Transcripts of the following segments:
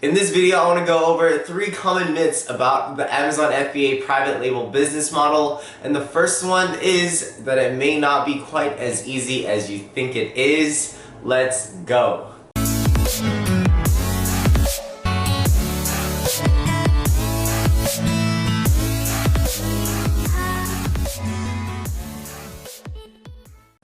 In this video, I want to go over 3 common myths about the Amazon FBA private label business model. And the first one is that it may not be quite as easy as you think it is. Let's go.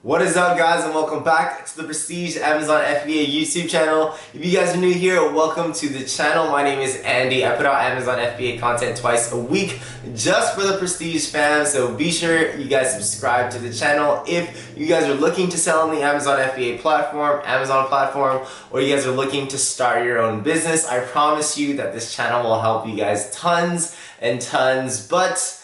What is up, guys, and welcome back to the Prestige Amazon FBA YouTube channel. If you guys are new here, welcome to the channel. My name is Andy. I put out Amazon FBA content twice a week just for the Prestige fam, so be sure you guys subscribe to the channel. If you guys are looking to sell on the Amazon FBA platform, Amazon platform, or you guys are looking to start your own business, I promise you that this channel will help you guys tons and tons. But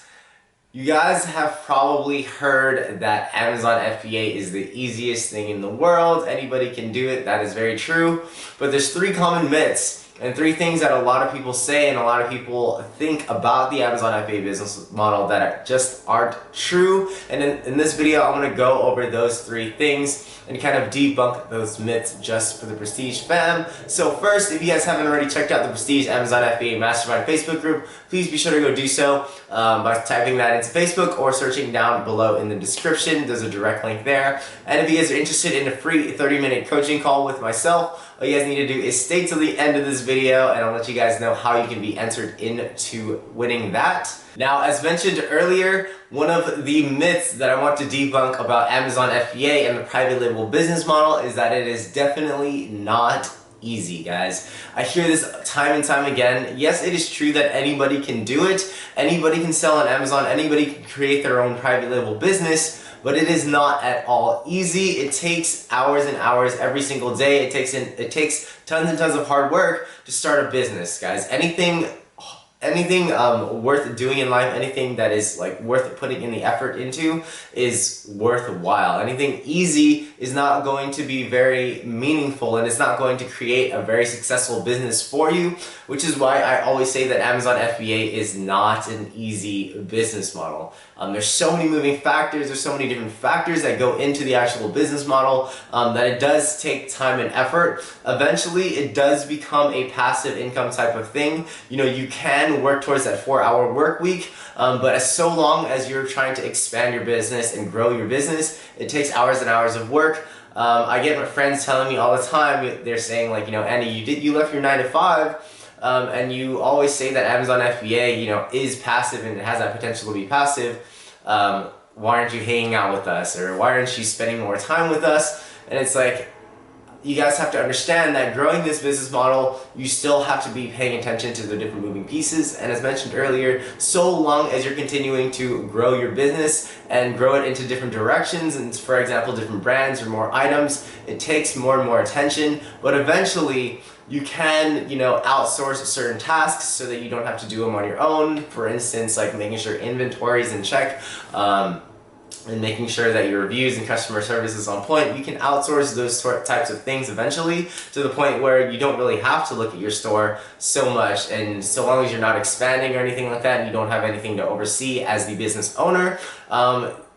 you guys have probably heard that Amazon FBA is the easiest thing in the world. Anybody can do it. That is very true. But there's 3 common myths and 3 things that a lot of people say and a lot of people think about the Amazon FBA business model that just aren't true. And in this video, I'm going to go over those 3 things and kind of debunk those myths just for the Prestige fam. So first, if you guys haven't already checked out the Prestige Amazon FBA Mastermind Facebook group, please be sure to go do so by typing that into Facebook or searching down below in the description. There's a direct link there. And if you guys are interested in a free 30-minute coaching call with myself, all you guys need to do is stay till the end of this video and I'll let you guys know how you can be entered into winning that. Now, as mentioned earlier, one of the myths that I want to debunk about Amazon FBA and the private label business model is that it is definitely not easy, guys. I hear this time and time again. Yes, it is true that anybody can do it. Anybody can sell on Amazon. Anybody can create their own private label business. But it is not at all easy. It takes hours and hours every single day. It takes tons and tons of hard work to start a business, guys. Anything worth doing in life, anything that is like worth putting in the effort into is worthwhile. Anything easy is not going to be very meaningful and it's not going to create a very successful business for you, which is why I always say that Amazon FBA is not an easy business model. There's so many moving factors, there's so many different factors that go into the actual business model that it does take time and effort. Eventually, it does become a passive income type of thing. You know, you can work towards that 4-hour work week, but as so long as you're trying to expand your business and grow your business, it takes hours and hours of work. I get my friends telling me all the time, they're saying like, you know, Andy, you left your 9 to 5, and you always say that Amazon FBA, you know, is passive and it has that potential to be passive. Why aren't you hanging out with us? Or why aren't you spending more time with us? And it's like, you guys have to understand that growing this business model, you still have to be paying attention to the different moving pieces. And as mentioned earlier, so long as you're continuing to grow your business and grow it into different directions, and for example, different brands or more items, it takes more and more attention. But eventually, you can, you know, outsource certain tasks so that you don't have to do them on your own. For instance, like making sure inventory is in check, and making sure that your reviews and customer service is on point. You can outsource those types of things eventually to the point where you don't really have to look at your store so much, and so long as you're not expanding or anything like that and you don't have anything to oversee as the business owner,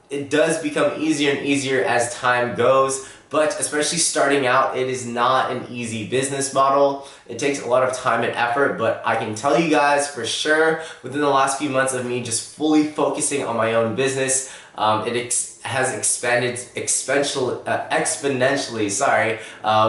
it does become easier and easier as time goes. But especially starting out, it is not an easy business model. It takes a lot of time and effort, but I can tell you guys for sure, within the last few months of me just fully focusing on my own business, it has expanded exponentially,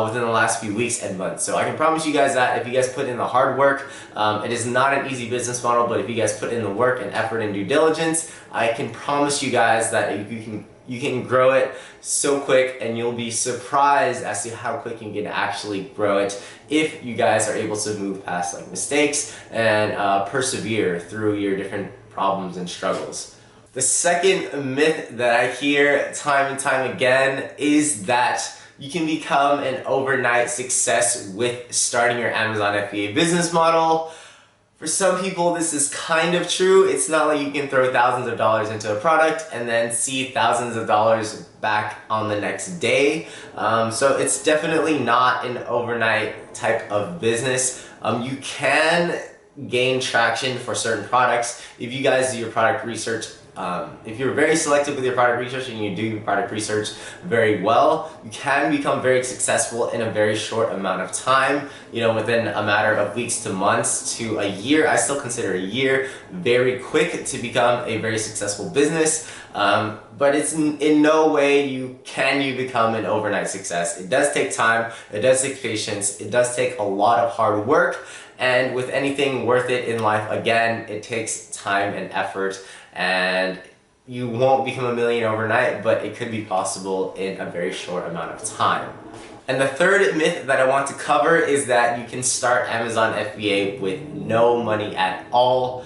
within the last few weeks and months. So I can promise you guys that if you guys put in the hard work, it is not an easy business model, but if you guys put in the work and effort and due diligence, I can promise you guys that you can grow it so quick, and you'll be surprised as to how quick you can actually grow it if you guys are able to move past like mistakes and persevere through your different problems and struggles. The second myth that I hear time and time again is that you can become an overnight success with starting your Amazon FBA business model. For some people, this is kind of true. It's not like you can throw thousands of dollars into a product and then see thousands of dollars back on the next day. So it's definitely not an overnight type of business. You can gain traction for certain products if you guys do your product research if you're very selective with your product research and you do your product research very well, you can become very successful in a very short amount of time, you know, within a matter of weeks to months to a year. I still consider a year very quick to become a very successful business. But it's in no way you become an overnight success. It does take time, it does take patience, it does take a lot of hard work, and with anything worth it in life, again, it takes time and effort, and you won't become a millionaire overnight, but it could be possible in a very short amount of time. And the third myth that I want to cover is that you can start Amazon FBA with no money at all.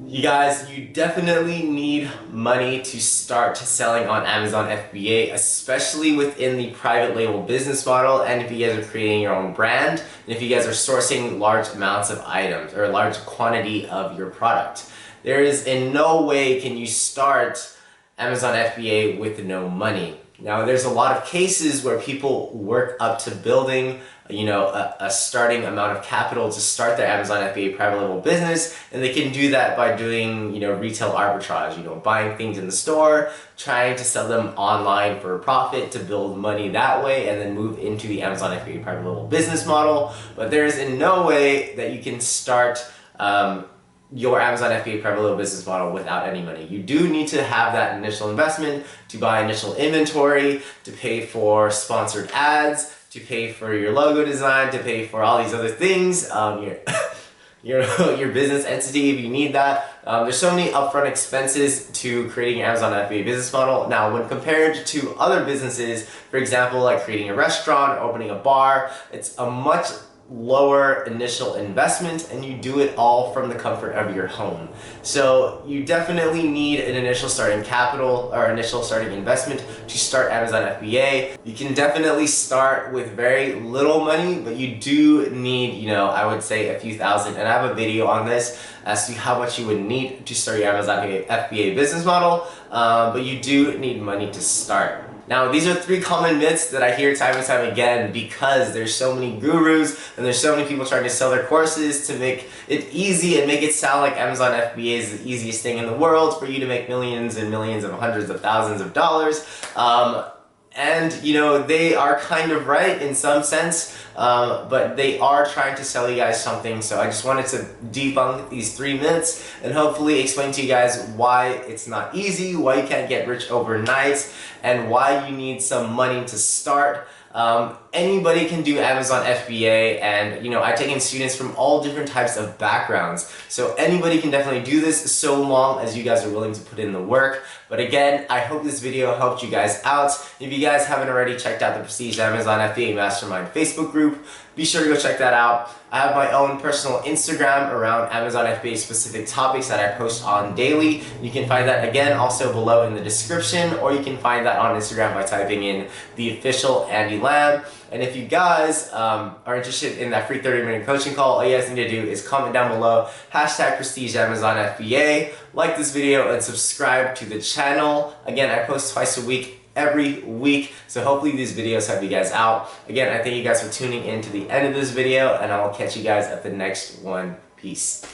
You guys, you definitely need money to start selling on Amazon FBA, especially within the private label business model, and if you guys are creating your own brand, and if you guys are sourcing large amounts of items or a large quantity of your product. There is in no way can you start Amazon FBA with no money. Now, there's a lot of cases where people work up to building, you know, a starting amount of capital to start their Amazon FBA private label business, and they can do that by doing, you know, retail arbitrage, you know, buying things in the store, trying to sell them online for a profit to build money that way, and then move into the Amazon FBA private label business model. But there is in no way that you can start your Amazon FBA private label business model without any money. You do need to have that initial investment to buy initial inventory, to pay for sponsored ads, to pay for your logo design, to pay for all these other things, your business entity if you need that. There's so many upfront expenses to creating an Amazon FBA business model. Now, when compared to other businesses, for example, like creating a restaurant or opening a bar, it's a much lower initial investment, and you do it all from the comfort of your home. So you definitely need an initial starting capital or initial starting investment to start Amazon FBA. You can definitely start with very little money, but you do need, you know, I would say a few thousand, and I have a video on this as to how much you would need to start your Amazon FBA business model, but you do need money to start. Now, these are 3 common myths that I hear time and time again because there's so many gurus and there's so many people trying to sell their courses to make it easy and make it sound like Amazon FBA is the easiest thing in the world for you to make millions and millions of hundreds of thousands of dollars. And, you know, they are kind of right in some sense, but they are trying to sell you guys something. So I just wanted to debunk these 3 myths and hopefully explain to you guys why it's not easy, why you can't get rich overnight, and why you need some money to start. Anybody can do Amazon FBA, and, you know, I've taken students from all different types of backgrounds. So anybody can definitely do this so long as you guys are willing to put in the work. But again, I hope this video helped you guys out. If you guys haven't already checked out the Prestige Amazon FBA Mastermind Facebook group, be sure to go check that out. I have my own personal Instagram around Amazon FBA specific topics that I post on daily. You can find that again also below in the description, or you can find that on Instagram by typing in the official Andy Lamb. And if you guys are interested in that free 30-minute coaching call, all you guys need to do is comment down below, #Prestige Amazon FBA, like this video, and subscribe to the channel. Again, I post twice a week, every week, so hopefully these videos help you guys out. Again, I thank you guys for tuning in to the end of this video, and I will catch you guys at the next one. Peace.